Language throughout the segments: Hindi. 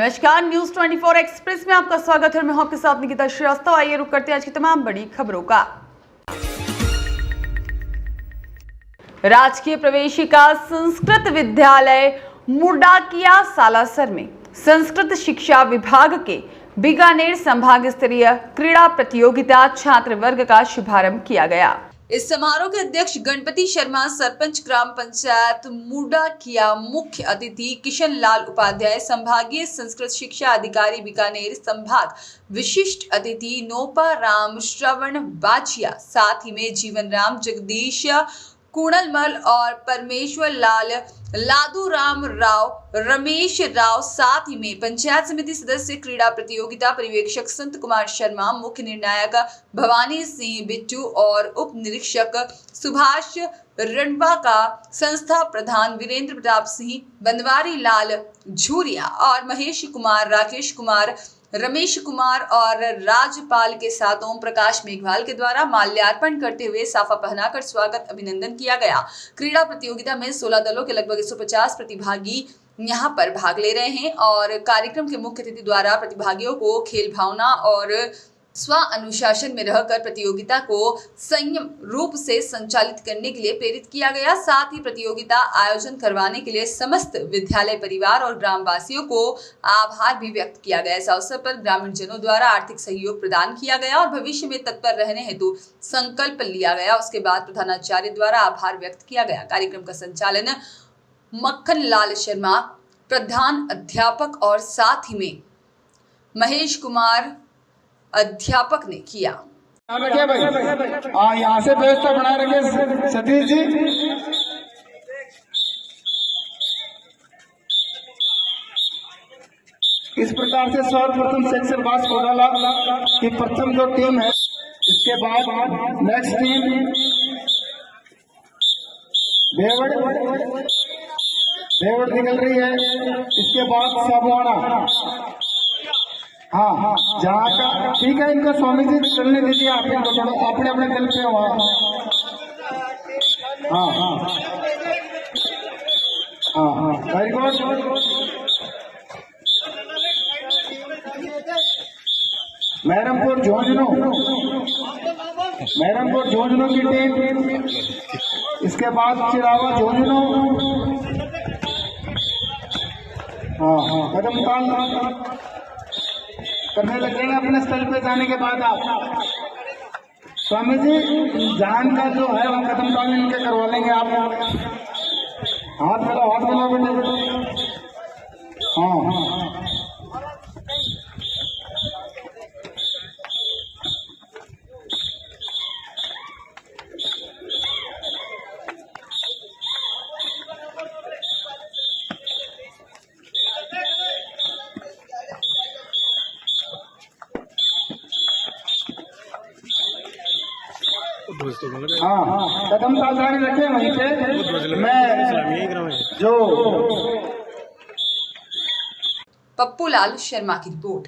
नमस्कार, न्यूज 24 एक्सप्रेस में आपका स्वागत है। मैं हूं आपके साथ निकिता श्रीवास्तव। आइए रुक करते हैं आज की तमाम बड़ी खबरों का। राजकीय प्रवेशिका संस्कृत विद्यालय मुर्डाकिया सालासर में संस्कृत शिक्षा विभाग के बीकानेर संभाग स्तरीय क्रीड़ा प्रतियोगिता छात्र वर्ग का शुभारंभ किया गया। इस समारोह के अध्यक्ष गणपति शर्मा, सरपंच ग्राम पंचायत मुर्डाकिया, मुख्य अतिथि किशन लाल उपाध्याय, संभागीय संस्कृत शिक्षा अधिकारी बीकानेर संभाग, विशिष्ट अतिथि नोपा राम श्रवण बाचिया, साथ ही में जीवन राम, जगदीश कुणलमल और परमेश्वर लाल, लादू राम राव, रमेश राव, साथ ही में पंचायत समिति सदस्य, क्रीड़ा प्रतियोगिता पर्यवेक्षक संत कुमार शर्मा, मुख्य निर्णायक भवानी सिंह बिट्टू और उप निरीक्षक सुभाष रणवा का संस्था प्रधान वीरेंद्र प्रताप सिंह, बनवारी लाल झूरिया और महेश कुमार, राकेश कुमार, रमेश कुमार और राजपाल के साथ ओम प्रकाश मेघवाल के द्वारा माल्यार्पण करते हुए साफा पहनाकर स्वागत अभिनंदन किया गया। क्रीड़ा प्रतियोगिता में 16 दलों के लगभग 150 प्रतिभागी यहां पर भाग ले रहे हैं और कार्यक्रम के मुख्य अतिथि द्वारा प्रतिभागियों को खेल भावना और स्व अनुशासन में रहकर प्रतियोगिता को संयम रूप से संचालित करने के लिए प्रेरित किया गया। साथ ही प्रतियोगिता आयोजन करवाने के लिए समस्त विद्यालय परिवार और ग्रामवासियों को आभार भी व्यक्त किया गया। इस अवसर पर ग्रामीण जनों द्वारा आर्थिक सहयोग प्रदान किया गया और भविष्य में तत्पर रहने हेतु संकल्प लिया गया। उसके बाद प्रधानाचार्य द्वारा आभार व्यक्त किया गया। कार्यक्रम का संचालन मक्खन लाल शर्मा, प्रधान अध्यापक, और साथ ही में महेश कुमार अध्यापक ने किया। यहाँ से व्यवस्था बना रखे सतीश जी। इस प्रकार से सर्वप्रथम सेक्शन बास कोडाला की प्रथम जो टीम है, इसके बाद नेक्स्ट टीम देवड़ निकल रही है। इसके बाद साबुआना, हाँ, जहाँ का ठीक है। इनको स्वामी जी चलने दीजिए, आप इनको थोड़ा अपने अपने दल पे हुआ। हाँ, वेरी गुड। महरमपुर झुंझुनू की टीम, इसके बाद चिरावा झुंझुनू, हाँ, कदम ताल करने लगेंगे अपने स्थल पे जाने के बाद। आप स्वामी जी जान का जो है हम कदम ताल इनके करवा लेंगे। आप हाथ मिलाओ बेटे। हाँ, कदम ताल जारी रखे वहीं पे। मैं जो पप्पू लाल शर्मा की रिपोर्ट।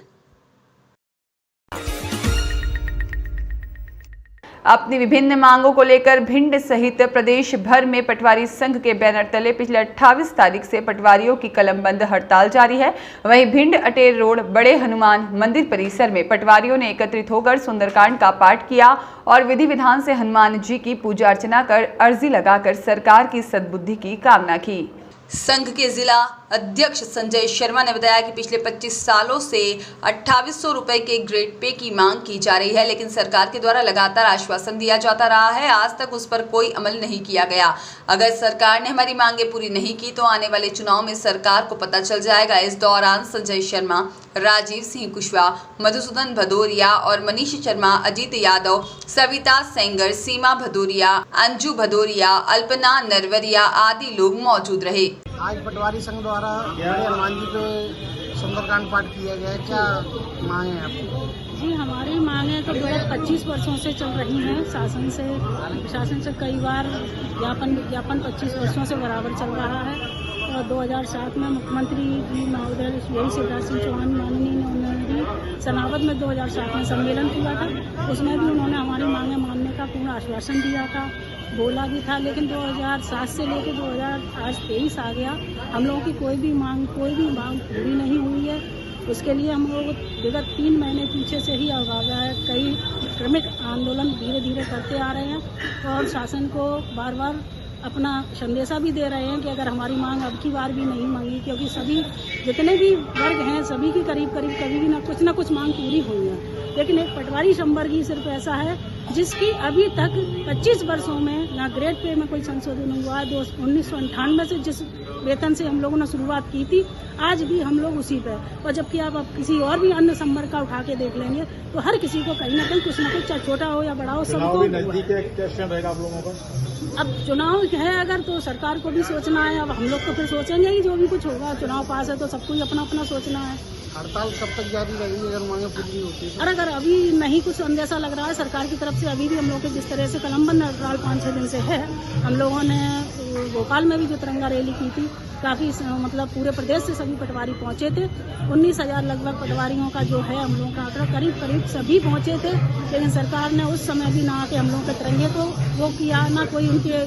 अपनी विभिन्न मांगों को लेकर भिंड सहित प्रदेश भर में पटवारी संघ के बैनर तले पिछले 28 तारीख से पटवारियों की कलमबंद हड़ताल जारी है। वहीं भिंड अटेर रोड बड़े हनुमान मंदिर परिसर में पटवारियों ने एकत्रित होकर सुंदरकांड का पाठ किया और विधि विधान से हनुमान जी की पूजा अर्चना कर अर्जी लगाकर सरकार की सद्बुद्धि की कामना की। संघ के जिला अध्यक्ष संजय शर्मा ने बताया कि पिछले 25 सालों से 2800 रुपए के ग्रेड पे की मांग की जा रही है, लेकिन सरकार के द्वारा लगातार आश्वासन दिया जाता रहा है। आज तक उस पर कोई अमल नहीं किया गया। अगर सरकार ने हमारी मांगे पूरी नहीं की तो आने वाले चुनाव में सरकार को पता चल जाएगा। इस दौरान संजय शर्मा, राजीव सिंह कुशवाहा, मधुसूदन भदौरिया और मनीष शर्मा, अजीत यादव, सविता सेंगर, सीमा भदौरिया, अंजू भदौरिया, अल्पना नरवरिया आदि लोग मौजूद रहे। आज पटवारी संघ द्वारा बड़े हनुमान जी पे सुंदरकांड पाठ किया गया है। क्या मांग है आपकी? जी, हमारी मांगें तो विगत 25 वर्षों से चल रही हैं। शासन से कई बार विज्ञापन 25 वर्षों से बराबर चल रहा है और 2007 में मुख्यमंत्री जी महोदय यही शिवराज सिंह चौहान माननीय ने उन्होंने भी सनावद में 2007 में सम्मेलन किया था। उसमें भी उन्होंने हमारी मांगें मानने का पूर्ण आश्वासन दिया था, बोला भी था। लेकिन 2007 से लेकर 2023 आ गया, हम लोगों की कोई भी मांग पूरी नहीं हुई है। उसके लिए हम लोग विगत 3 महीने पीछे से ही आवाज़ है, कई क्रमिक आंदोलन धीरे धीरे करते आ रहे हैं और शासन को बार बार अपना संदेशा भी दे रहे हैं कि अगर हमारी मांग अब की बार भी नहीं मांगी, क्योंकि सभी जितने भी वर्ग हैं सभी की करीब करीब कभी भी ना कुछ मांग पूरी हुई है, लेकिन एक पटवारी संवर्गीय सिर्फ ऐसा है जिसकी अभी तक 25 वर्षों में ना ग्रेड पे में कोई संशोधन हुआ है। 1998 से जिस वेतन से हम लोगों ने शुरुआत की थी, आज भी हम लोग उसी पे। और जबकि आप अब किसी और भी अन्य संवर्ग का उठा के देख लेंगे तो हर किसी को कहीं ना कहीं कुछ ना कुछ, चाहे छोटा हो या बड़ा हो, सबको अब चुनाव है अगर तो सरकार को भी सोचना है। अब हम लोग तो फिर सोचेंगे कि जो भी कुछ होगा, चुनाव पास है तो सबको ही अपना अपना सोचना है। हड़ताल कब तक जारी रहेगी अगर मांगे पूरी होती है? और अगर अभी नहीं कुछ अंदेशा लग रहा है सरकार की तरफ से, अभी भी हम लोग के जिस तरह से कलमबंद हड़ताल 5-6 दिन से है, हम लोगों ने भोपाल में भी जो तिरंगा रैली की थी, काफ़ी मतलब पूरे प्रदेश से सभी पटवारी पहुंचे थे। 19,000 लगभग पटवारियों का जो है हम लोगों का आंकड़ा, करीब करीब सभी पहुंचे थे, लेकिन सरकार ने उस समय भी ना आके हम लोगों के तिरंगे को वो किया, ना कोई उनके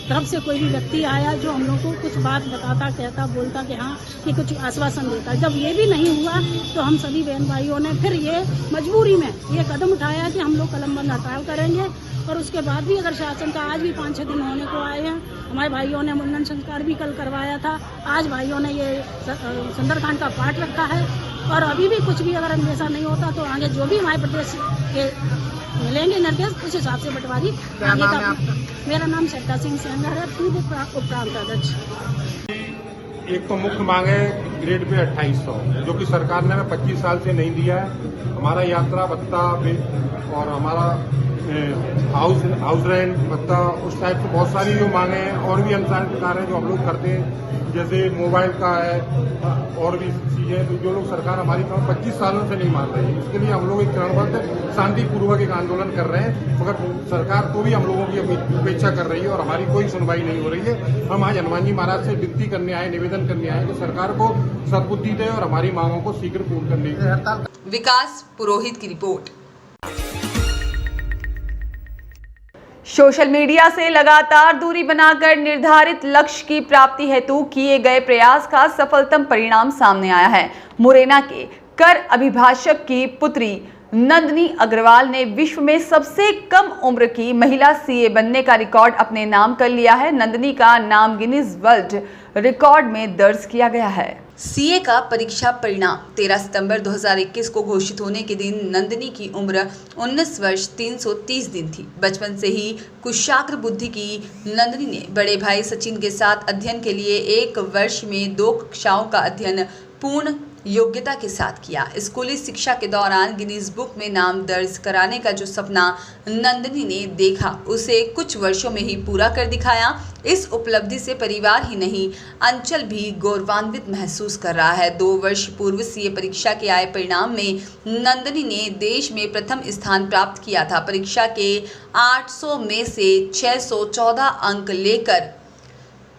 तरफ से कोई भी व्यक्ति आया जो हम लोग को कुछ बात बताता, कहता, बोलता कि हाँ कि कुछ आश्वासन देता। जब ये भी नहीं हुआ तो हम सभी बहन भाइयों ने फिर ये मजबूरी में ये कदम उठाया कि हम लोग कलमबंद हड़ताल करेंगे। और उसके बाद भी अगर शासन का आज भी 5-6 दिन होने को आए हैं, हमारे भाइयों ने मुंडन संस्कार भी कल करवाया था, आज भाइयों ने ये सुंदरकांड का पाठ रखा है। और अभी भी कुछ भी अगर अंदेशा नहीं होता तो आगे जो भी हमारे प्रदेश के मिलेंगे निर्देश, उस हिसाब से पटवारी आगे का। मेरा नाम सट्टा सिंह सेंगर है, पूर्व उप प्रांत अध्यक्ष। एक तो मुख्य मांग है ग्रेड पे 2800, जो कि सरकार ने हमें 25 साल से नहीं दिया है। हमारा यात्रा भत्ता और हमारा हाउस रेंट भत्ता, उस टाइप से बहुत सारी जो मांगे हैं और भी अनुसार प्रकार हैं जो हम लोग करते हैं, जैसे मोबाइल का है और भी चीजें जो लोग सरकार हमारी 25 सालों से नहीं मान रही है। इसके लिए हम लोग एक चरणबद्ध शांतिपूर्वक एक आंदोलन कर रहे हैं, मगर सरकार को भी हम लोगों की अपेक्षा कर रही है और हमारी कोई सुनवाई नहीं हो रही है। हम आज हनुमान जी महाराज से विनती करने आए, निवेदन करने आए कि सरकार को सद्बुद्धि दे और हमारी मांगों को शीघ्र पूर्ण करने की। विकास पुरोहित की रिपोर्ट। सोशल मीडिया से लगातार दूरी बनाकर निर्धारित लक्ष्य की प्राप्ति हेतु किए गए प्रयास का सफलतम परिणाम सामने आया है। मुरैना के कर अभिभाषक की पुत्री नंदनी अग्रवाल ने विश्व में सबसे कम उम्र की महिला सीए बनने का रिकॉर्ड अपने नाम कर लिया है। नंदनी का नाम गिनीज वर्ल्ड रिकॉर्ड में दर्ज किया गया है। सीए का परीक्षा परिणाम 13 सितंबर 2021 को घोषित होने के दिन नंदनी की उम्र 19 वर्ष 330 दिन थी। बचपन से ही कुशाग्र बुद्धि की नंदनी ने बड़े भाई सचिन के साथ अध्ययन के लिए 1 वर्ष में 2 कक्षाओं का अध्ययन पूर्ण योग्यता के साथ किया। स्कूली शिक्षा के दौरान गिनीज बुक में नाम दर्ज कराने का जो सपना नंदनी ने देखा, उसे कुछ वर्षों में ही पूरा कर दिखाया। इस उपलब्धि से परिवार ही नहीं, अंचल भी गौरवान्वित महसूस कर रहा है। 2 वर्ष पूर्व सीए परीक्षा के आए परिणाम में नंदनी ने देश में प्रथम स्थान प्राप्त किया था। परीक्षा के 800 में से 614 अंक लेकर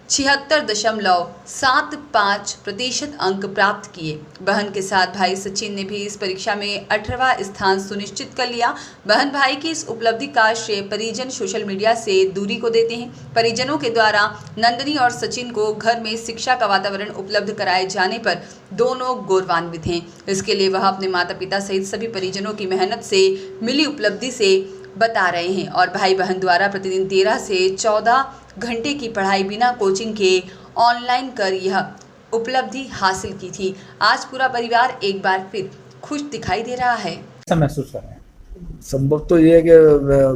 76.75% अंक प्राप्त किए। बहन के साथ भाई सचिन ने भी इस परीक्षा में 18वां स्थान सुनिश्चित कर लिया। बहन भाई की इस उपलब्धि का श्रेय परिजन सोशल मीडिया से दूरी को देते हैं। परिजनों के द्वारा नंदनी और सचिन को घर में शिक्षा का वातावरण उपलब्ध कराए जाने पर दोनों गौरवान्वित हैं। इसके लिए वह अपने माता पिता सहित सभी परिजनों की मेहनत से मिली उपलब्धि से बता रहे हैं और भाई बहन द्वारा प्रतिदिन 13 से 14 घंटे की पढ़ाई बिना कोचिंग के ऑनलाइन कर यह उपलब्धि हासिल की थी। आज पूरा परिवार एक बार फिर खुश दिखाई दे रहा है। कैसा महसूस कर रहे हैं? संभव तो ये है कि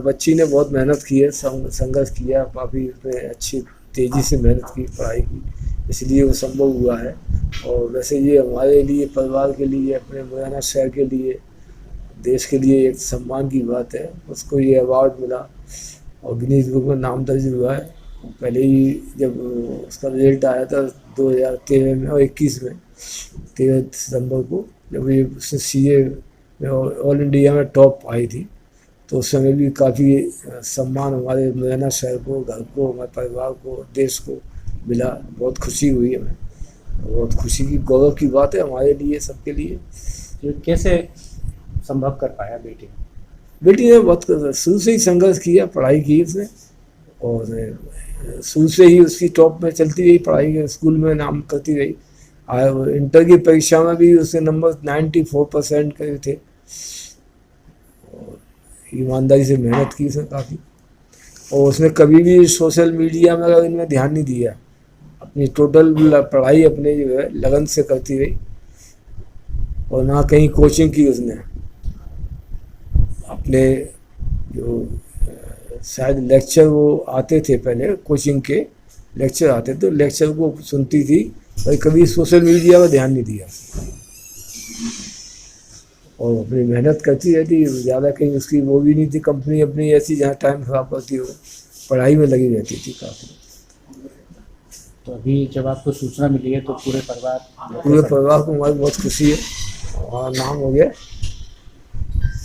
बच्ची ने बहुत मेहनत की है, संघर्ष किया, काफ़ी अच्छी तेज़ी से मेहनत की, पढ़ाई की, इसलिए वो संभव हुआ है। और वैसे ये हमारे लिए, परिवार के लिए, अपने मुरैना शहर के लिए, देश के लिए एक सम्मान की बात है। उसको ये अवार्ड मिला और गिनीज बुक में नाम दर्ज हुआ है। पहले ही जब उसका रिजल्ट आया था 2013 में और 21 में, 13 सितंबर को, जब ये सीए में ऑल इंडिया में टॉप आई थी, तो उस समय भी काफ़ी सम्मान हमारे मुरैना शहर को, घर को, हमारे परिवार को, देश को मिला। बहुत खुशी हुई हमें, बहुत खुशी की, गौरव की बात है हमारे लिए, सबके लिए। ये कैसे संभव कर पाया बेटी? बेटी ने बहुत शुरू से ही संघर्ष किया, पढ़ाई की उसने, और शुरू से ही उसकी टॉप में चलती रही, पढ़ाई के स्कूल में नाम करती रही। इंटर की परीक्षा में भी उसके नंबर 94% के थे। और ईमानदारी से मेहनत की उसने काफ़ी, और उसने कभी भी सोशल मीडिया में इनमें ध्यान नहीं दिया। अपनी टोटल पढ़ाई अपने जो है लगन से करती रही, और ना कहीं कोचिंग की उसने। अपने जो शायद लेक्चर वो आते थे पहले, कोचिंग के लेक्चर आते थे, लेक्चर को सुनती थी, और कभी सोशल मीडिया पर ध्यान नहीं दिया, और अपनी मेहनत करती रहती। ज़्यादा कहीं उसकी वो भी नहीं थी कंपनी अपनी ऐसी जहाँ टाइम खराब करती हो, पढ़ाई में लगी रहती थी काफ़ी। तो अभी जब आपको सूचना मिली है तो पूरे परिवार को हमारी बहुत खुशी है। हमारा नाम हो गया,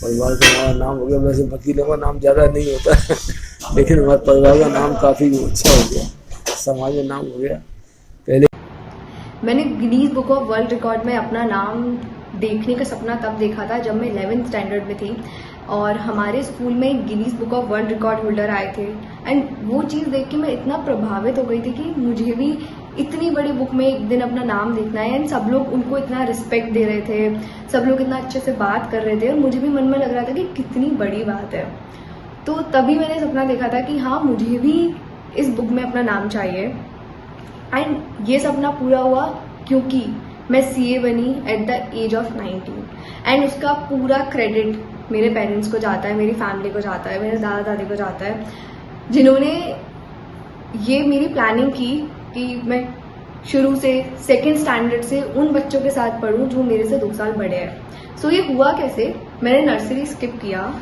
परिवार का हमारा नाम हो गया। वैसे वकीलों का नाम ज़्यादा नहीं होता है, लेकिन हमारे परिवार का नाम काफ़ी अच्छा हो गया, समाज में नाम हो गया। पहले मैंने Guinness book of world record में अपना नाम देखने का सपना तब देखा था जब मैं 11th स्टैंडर्ड में थी, और हमारे स्कूल में Guinness book of world record holder आए थे। एंड वो चीज़ देख के मैं इतना प्रभावित हो गई थी कि मुझे भी इतनी बड़ी बुक में एक दिन अपना नाम देखना है। एंड सब लोग उनको इतना रिस्पेक्ट दे रहे थे, सब लोग इतना अच्छे से बात कर रहे थे, और मुझे भी मन में लग रहा था कि कितनी बड़ी बात है। तो तभी मैंने सपना देखा था कि हाँ, मुझे भी इस बुक में अपना नाम चाहिए। एंड ये सपना पूरा हुआ क्योंकि मैं सीए बनी at the age of 19, and उसका पूरा क्रेडिट मेरे पेरेंट्स को जाता है, मेरी फैमिली को जाता है, मेरे दादा दादी को जाता है, जिन्होंने ये मेरी प्लानिंग की कि मैं शुरू से 2nd स्टैंडर्ड से उन बच्चों के साथ पढ़ूं जो मेरे से 2 साल बड़े हैं। सो ये हुआ कैसे, मैंने नर्सरी स्किप किया,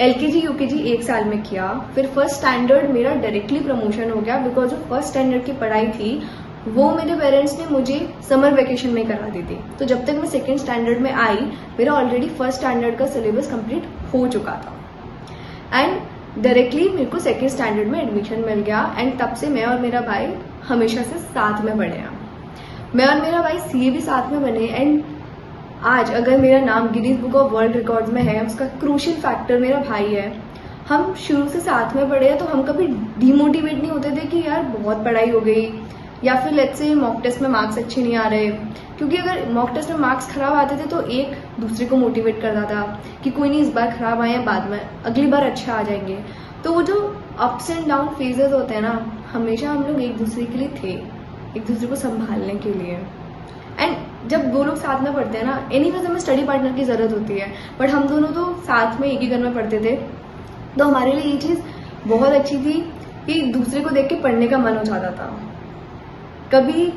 LKG UKG 1 साल में किया, फिर 1st स्टैंडर्ड मेरा डायरेक्टली प्रमोशन हो गया, बिकॉज जो 1st स्टैंडर्ड की पढ़ाई थी वो मेरे पेरेंट्स ने मुझे समर वेकेशन में करा दी थी। तो जब तक मैं 2nd स्टैंडर्ड में आई, मेरा ऑलरेडी 1st स्टैंडर्ड का सिलेबस कंप्लीट हो चुका था, एंड डायरेक्टली मेरे को 2nd स्टैंडर्ड में एडमिशन मिल गया। एंड तब से मैं और मेरा भाई हमेशा से साथ में पढ़े हैं। मैं और मेरा भाई सीए भी साथ में बने। एंड आज अगर मेरा नाम Guinness book of world records में है, उसका क्रूशियल फैक्टर मेरा भाई है। हम शुरू से साथ में पढ़े हैं, तो हम कभी डीमोटिवेट नहीं होते थे कि यार बहुत पढ़ाई हो गई, या फिर लेट्स से मॉक टेस्ट में मार्क्स अच्छे नहीं आ रहे। क्योंकि अगर मॉक टेस्ट में मार्क्स खराब आते थे तो एक दूसरे को मोटिवेट करता था कि कोई नहीं, इस बार खराब आए हैं, बाद में अगली बार अच्छे आ जाएंगे। तो वो जो अप्स एंड डाउन फेजेस होते हैं ना, हमेशा हम लोग एक दूसरे के लिए थे, एक दूसरे को संभालने के लिए। एंड जब 2 लोग साथ में पढ़ते हैं ना, एनीवेज हमें स्टडी पार्टनर की जरूरत होती है, बट हम दोनों तो साथ में एक ही घर में पढ़ते थे। तो हमारे लिए ये चीज़ बहुत अच्छी थी कि दूसरे को देख के पढ़ने का मन हो जाता था। कभी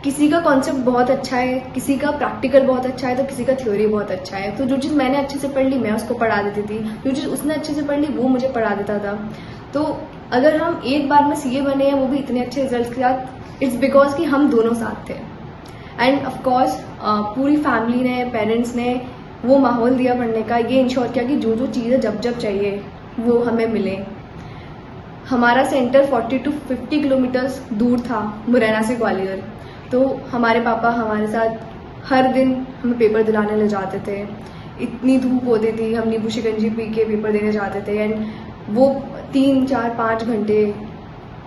किसी का कॉन्सेप्ट बहुत अच्छा है, किसी का प्रैक्टिकल बहुत अच्छा है, तो किसी का थ्योरी बहुत अच्छा है, तो जो चीज़ मैंने अच्छे से पढ़ ली मैं उसको पढ़ा देती थी, जो चीज़ उसने अच्छे से पढ़ ली वो मुझे पढ़ा देता था। तो अगर हम एक बार में सीए बने हैं, वो भी इतने अच्छे रिजल्ट के साथ, इट्स बिकॉज कि हम दोनों साथ थे। एंड ऑफकोर्स पूरी फैमिली ने, पेरेंट्स ने वो माहौल दिया पढ़ने का, ये इंश्योर किया कि जो जो चीज़ें जब जब चाहिए वो हमें मिले। हमारा सेंटर 40 to 50 किलोमीटर्स दूर था, मुरैना से ग्वालियर। तो हमारे पापा हमारे साथ हर दिन हमें पेपर दिलाने ले जाते थे। इतनी धूप होती थी, हम नींबू शिकंजी पी के पेपर देने जाते थे। एंड वो 3, 4, 5 घंटे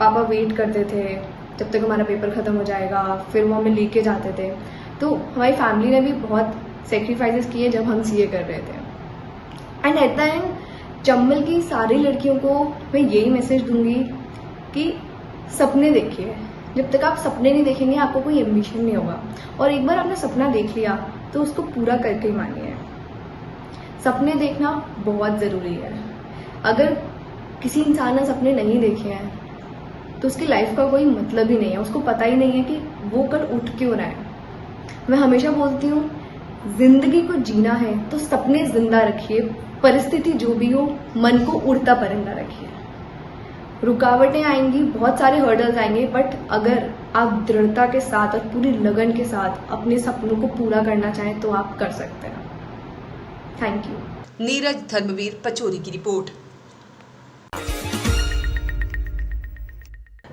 पापा वेट करते थे जब तक हमारा पेपर ख़त्म हो जाएगा, फिर वो हमें लेके जाते थे। तो हमारी फैमिली ने भी बहुत सेक्रीफाइसेस किए जब हम सीए कर रहे थे। And at the end Chambal की सारी लड़कियों को मैं यही मैसेज दूंगी कि सपने देखिए। जब तक आप सपने नहीं देखेंगे आपको कोई एम्बिशन नहीं होगा, और एक बार आपने सपना देख लिया तो उसको पूरा करके ही मानिए। सपने देखना बहुत ज़रूरी है। अगर किसी इंसान ने सपने नहीं देखे हैं तो उसकी लाइफ का कोई मतलब ही नहीं है, उसको पता ही नहीं है कि वो कल उठ क्यों रहा है। मैं हमेशा बोलती हूँ, जिंदगी को जीना है तो सपने जिंदा रखिए, परिस्थिति जो भी हो मन को उड़ता परिंदा रखिए। रुकावटें आएंगी, बहुत सारे हर्डल्स आएंगे, बट अगर आप दृढ़ता के साथ और पूरी लगन के साथ अपने सपनों को पूरा करना चाहें तो आप कर सकते हैं। Thank you. नीरज धर्मवीर पचौरी की रिपोर्ट।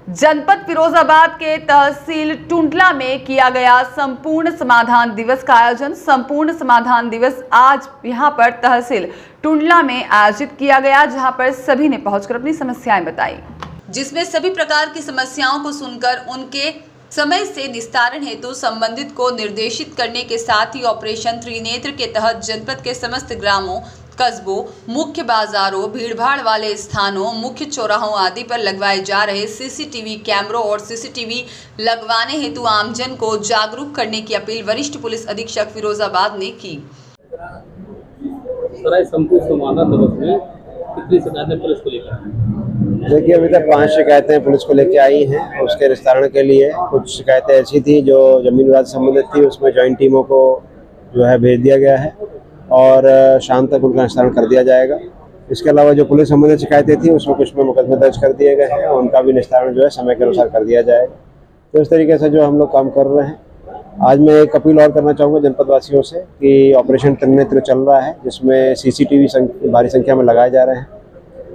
जनपद फिरोजाबाद के तहसील टुंडला में किया गया संपूर्ण समाधान दिवस का आयोजन। संपूर्ण समाधान दिवस आज यहां पर तहसील टुंडला में आयोजित किया गया, जहां पर सभी ने पहुंचकर अपनी समस्याएं बताई, जिसमें सभी प्रकार की समस्याओं को सुनकर उनके समय से निस्तारण हेतु संबंधित को निर्देशित करने के साथ ही ऑपरेशन त्रिनेत्र के तहत जनपद के समस्त ग्रामों, कस्बों, मुख्य बाजारों, भीड़भाड़ वाले स्थानों, मुख्य चौराहों आदि पर लगवाए जा रहे सीसीटीवी कैमरों और सीसीटीवी लगवाने हेतु आमजन को जागरूक करने की अपील वरिष्ठ पुलिस अधीक्षक फिरोजाबाद ने की। सराय संपूर्ण समाना दिवस में कितनी शिकायतें पुलिस को लेकर? देखिए, अभी तक 5 शिकायतें पुलिस को लेके आई हैं। उसके निस्तारण के लिए कुछ शिकायतें ऐसी थी जो जमीन विवाद से संबंधित थी, उसमें जॉइंट टीमों को जो है भेज दिया गया है और शाम तक उनका निस्तारण कर दिया जाएगा। इसके अलावा जो पुलिस संबंधित शिकायतें थी उसमें कुछ में मुकदमे दर्ज कर दिए गए हैं, उनका भी निस्तारण जो है समय के अनुसार कर दिया जाएगा। तो इस तरीके से जो हम लोग काम कर रहे हैं। आज मैं एक अपील और करना चाहूँगा जनपद वासियों से कि ऑपरेशन त्रिनेत्र चल रहा है, जिसमें सीसीटीवी भारी संख्या में लगाए जा रहे हैं।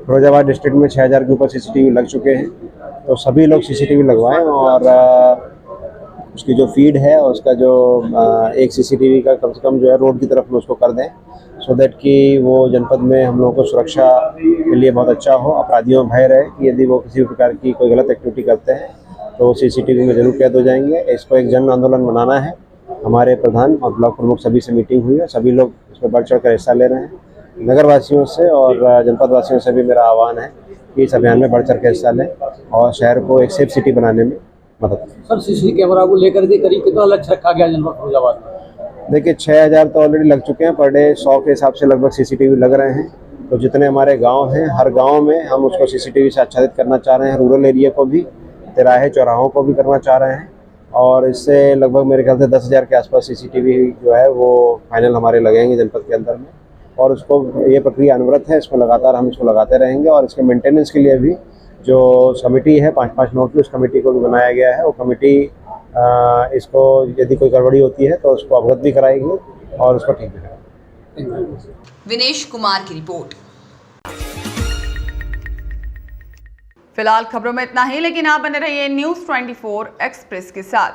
फिरोजाबाद डिस्ट्रिक्ट में 6000 के ऊपर सीसीटीवी लग चुके हैं, तो सभी लोग सीसीटीवी लगवाएं और उसकी जो फीड है उसका जो एक सीसीटीवी का कम से कम जो है रोड की तरफ में उसको कर दें, सो दैट कि वो जनपद में हम लोगों को सुरक्षा के लिए बहुत अच्छा हो। अपराधियों में भय रहे कि यदि वो किसी भी प्रकार की कोई गलत एक्टिविटी करते हैं तो सीसीटीवी में जरूर कैद हो जाएंगे। इसको एक जन आंदोलन बनाना है। हमारे प्रधान और ब्लॉक प्रमुख सभी से मीटिंग हुई है, सभी लोग इसमें बढ़ चढ़ कर हिस्सा ले रहे हैं। नगर वासियों से और जनपद वासियों से भी मेरा आह्वान है कि इस अभियान में बढ़ चढ़ कर हिस्सा लें और शहर को एक सेफ सिटी बनाने में मदद करें। सर, सीसीटीवी कैमरा को लेकर के करीब कितना लक्ष्य रखा गया जनपद फिरोजाबाद में? देखिए, 6000 तो ऑलरेडी लग चुके हैं। पर डे 100 के हिसाब से लगभग सीसीटीवी लग रहे हैं। तो जितने हमारे गांव हैं, हर गांव में हम उसको सीसीटीवी से आच्छादित करना चाह रहे हैं। रूरल एरिया को भी, तिराहे चौराहों को भी करना चाह रहे हैं और इससे लगभग मेरे ख्याल से 10,000 के आसपास सीसीटीवी जो है वो फाइनल हमारे लगेंगे जनपद के अंदर में। और उसको ये प्रक्रिया अनवरत है, इसमें लगातार हम इसको लगाते रहेंगे। और इसके मेंटेनेंस के लिए भी जो कमेटी है 5-5 नोट की, उस कमेटी को भी बनाया गया है। वो कमेटी इसको यदि कोई गड़बड़ी होती है तो उसको अवगत भी कराएगी और उसको ठीक भी कराएगी। विनेश कुमार की रिपोर्ट। फिलहाल खबरों में इतना ही, लेकिन आप बने रहिए न्यूज़ 24 एक्सप्रेस के साथ।